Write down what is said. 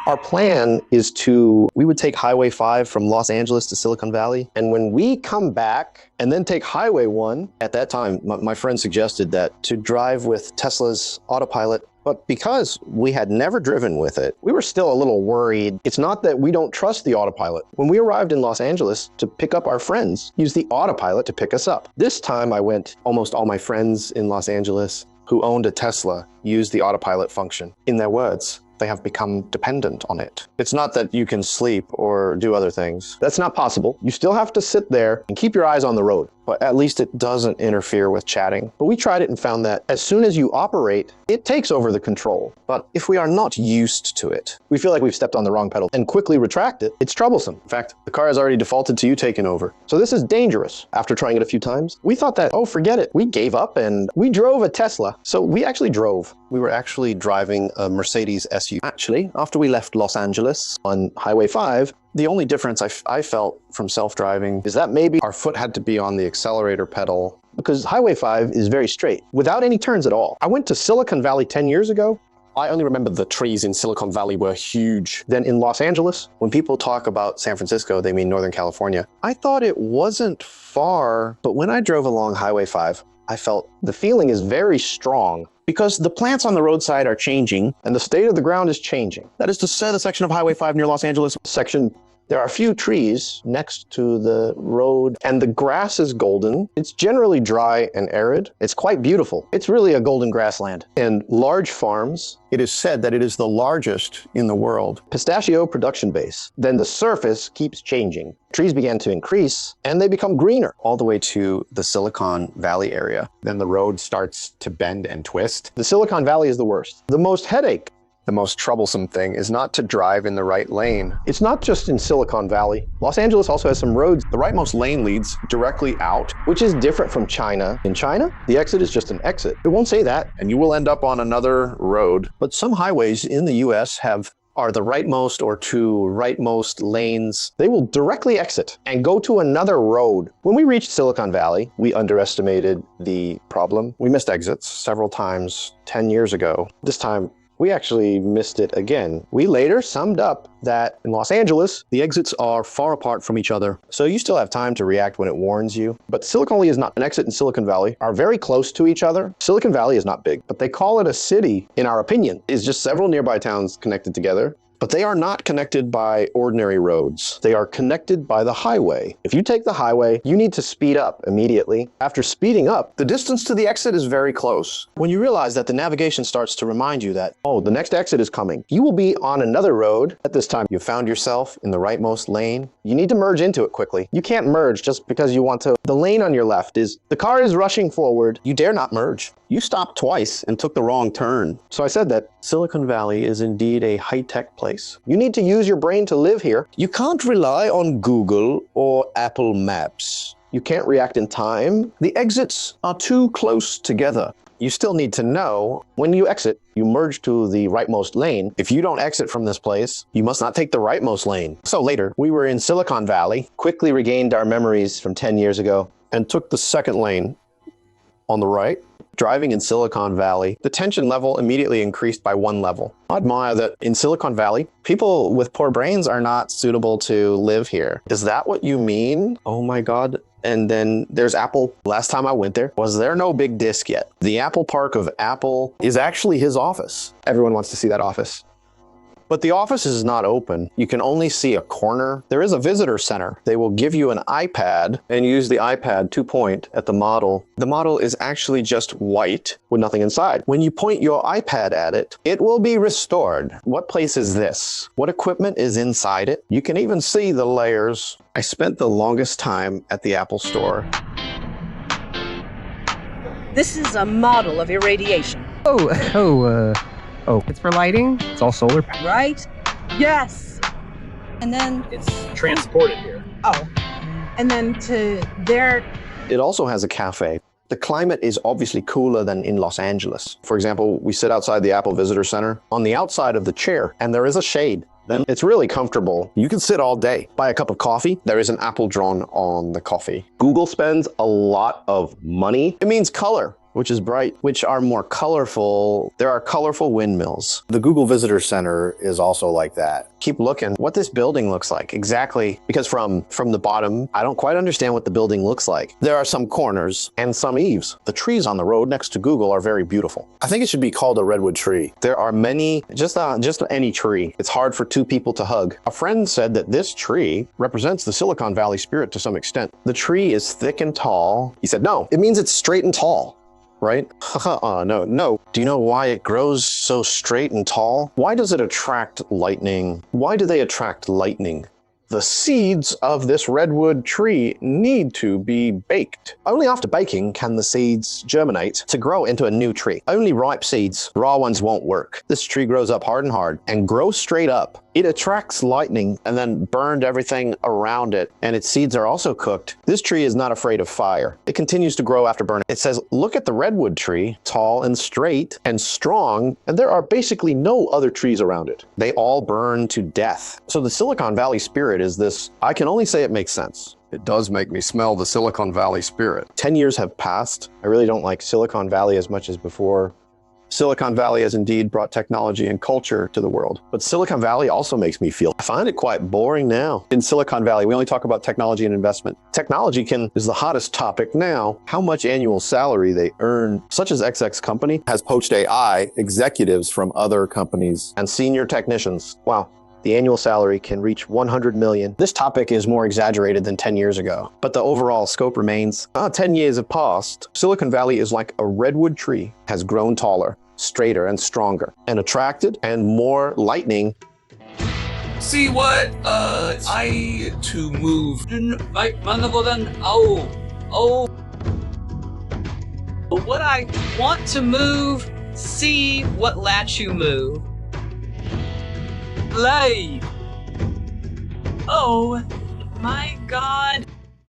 Our plan is we would take Highway 5 from Los Angeles to Silicon Valley. And when we come back and then take Highway 1, at that time, my friend suggested that to drive with Tesla's autopilot. But because we had never driven with it, we were still a little worried. It's not that we don't trust the autopilot. When we arrived in Los Angeles to pick up our friends, used the autopilot to pick us up. This time I went, almost all my friends in Los Angeles who owned a Tesla used the autopilot function. In their words, they have become dependent on it. It's not that you can sleep or do other things. That's not possible. You still have to sit there and keep your eyes on the road. But at least it doesn't interfere with chatting. But we tried it and found that as soon as you operate, it takes over the control. But if we are not used to it, we feel like we've stepped on the wrong pedal and quickly retract it, it's troublesome. In fact, the car has already defaulted to you taking over. So this is dangerous. After trying it a few times, we thought that, oh, forget it. We gave up and we drove a Tesla. So we actually drove. We were actually driving a Mercedes SUV. Actually, after we left Los Angeles on Highway 5, the only difference I felt from self-driving is that maybe our foot had to be on the accelerator pedal because Highway 5 is very straight without any turns at all. I went to Silicon Valley 10 years ago. I only remember the trees in Silicon Valley were huge. Then in Los Angeles, when people talk about San Francisco, they mean Northern California. I thought it wasn't far, but when I drove along Highway 5, I felt the feeling is very strong. Because the plants on the roadside are changing and the state of the ground is changing. That is to say, the section of Highway 5 near Los Angeles. There are a few trees next to the road and the grass is golden. It's generally dry and arid. It's quite beautiful. It's really a golden grassland. And large farms. It is said that it is the largest in the world. Pistachio production base. Then the surface keeps changing. Trees began to increase and they become greener. All the way to the Silicon Valley area. Then the road starts to bend and twist. The Silicon Valley is the worst. The most headache. The most troublesome thing is not to drive in the right lane. It's not just in Silicon Valley. Los Angeles also has some roads. The rightmost lane leads directly out, which is different from China. In China, the exit is just an exit. It won't say that. And you will end up on another road. But some highways in the US are the rightmost or two rightmost lanes. They will directly exit and go to another road. When we reached Silicon Valley, we underestimated the problem. We missed exits several times 10 years ago. This time, we actually missed it again. We later summed up that in Los Angeles, the exits are far apart from each other. So you still have time to react when it warns you. But Silicon Valley is not. An exit and Silicon Valley are very close to each other. Silicon Valley is not big, but they call it a city, in our opinion. It's just several nearby towns connected together. But they are not connected by ordinary roads. They are connected by the highway. If you take the highway, you need to speed up immediately. After speeding up, the distance to the exit is very close. When you realize that the navigation starts to remind you that, oh, the next exit is coming, you will be on another road. At this time, you found yourself in the rightmost lane. You need to merge into it quickly. You can't merge just because you want to. The lane on your left the car is rushing forward. You dare not merge. You stopped twice and took the wrong turn. So I said that Silicon Valley is indeed a high-tech place. You need to use your brain to live here. You can't rely on Google or Apple Maps. You can't react in time. The exits are too close together. You still need to know when you exit, you merge to the rightmost lane. If you don't exit from this place, you must not take the rightmost lane. So later, we were in Silicon Valley, quickly regained our memories from 10 years ago, and took the second lane on the right. Driving in Silicon Valley, the tension level immediately increased by 1 level. I admire that in Silicon Valley, people with poor brains are not suitable to live here. Is that what you mean? Oh my God. And then there's Apple. Last time I went there, was there no big disc yet? The Apple Park of Apple is actually his office. Everyone wants to see that office. But the office is not open. You can only see a corner. There is a visitor center. They will give you an iPad and use the iPad to point at the model. The model is actually just white with nothing inside. When you point your iPad at it, it will be restored. What place is this? What equipment is inside it? You can even see the layers. I spent the longest time at the Apple Store. This is a model of irradiation. Oh, it's for lighting? It's all solar powered. Right? Yes. And then it's transported here. Oh. And then to there. It also has a cafe. The climate is obviously cooler than in Los Angeles. For example, we sit outside the Apple Visitor Center on the outside of the chair, and there is a shade. Then it's really comfortable. You can sit all day. Buy a cup of coffee. There is an apple drawn on the coffee. Google spends a lot of money. It means color. which is bright, which are more colorful. There are colorful windmills. The Google Visitor Center is also like that. Keep looking what this building looks like exactly, because from the bottom, I don't quite understand what the building looks like. There are some corners and some eaves. The trees on the road next to Google are very beautiful. I think it should be called a redwood tree. There are many, just any tree. It's hard for two people to hug. A friend said that this tree represents the Silicon Valley spirit to some extent. The tree is thick and tall. He said, no, it means it's straight and tall. Right? No. Do you know why it grows so straight and tall? Why does it attract lightning? Why do they attract lightning? The seeds of this redwood tree need to be baked. Only after baking can the seeds germinate to grow into a new tree. Only ripe seeds, raw ones won't work. This tree grows up hard and grows straight up. It attracts lightning and then burned everything around it, and its seeds are also cooked. This tree is not afraid of fire. It continues to grow after burning. It says, look at the redwood tree, tall and straight and strong, and there are basically no other trees around it. They all burn to death. So the Silicon Valley spirit is this, I can only say it makes sense. It does make me smell the Silicon Valley spirit. 10 years have passed. I really don't like Silicon Valley as much as before. Silicon Valley has indeed brought technology and culture to the world. But Silicon Valley also makes me feel, I find it quite boring now. In Silicon Valley, we only talk about technology and investment. Technology is the hottest topic now. How much annual salary they earn, such as XX company, Has poached AI executives from other companies. and senior technicians. Wow. The annual salary can reach 100 million. This topic is more exaggerated than 10 years ago, but the overall scope remains. 10 years have passed. Silicon Valley is like a redwood tree, has grown taller, straighter and stronger, and attracted and more lightning. See what I to move right 만나보단 oh what I want to move, see what lets you move. Play. Oh my god.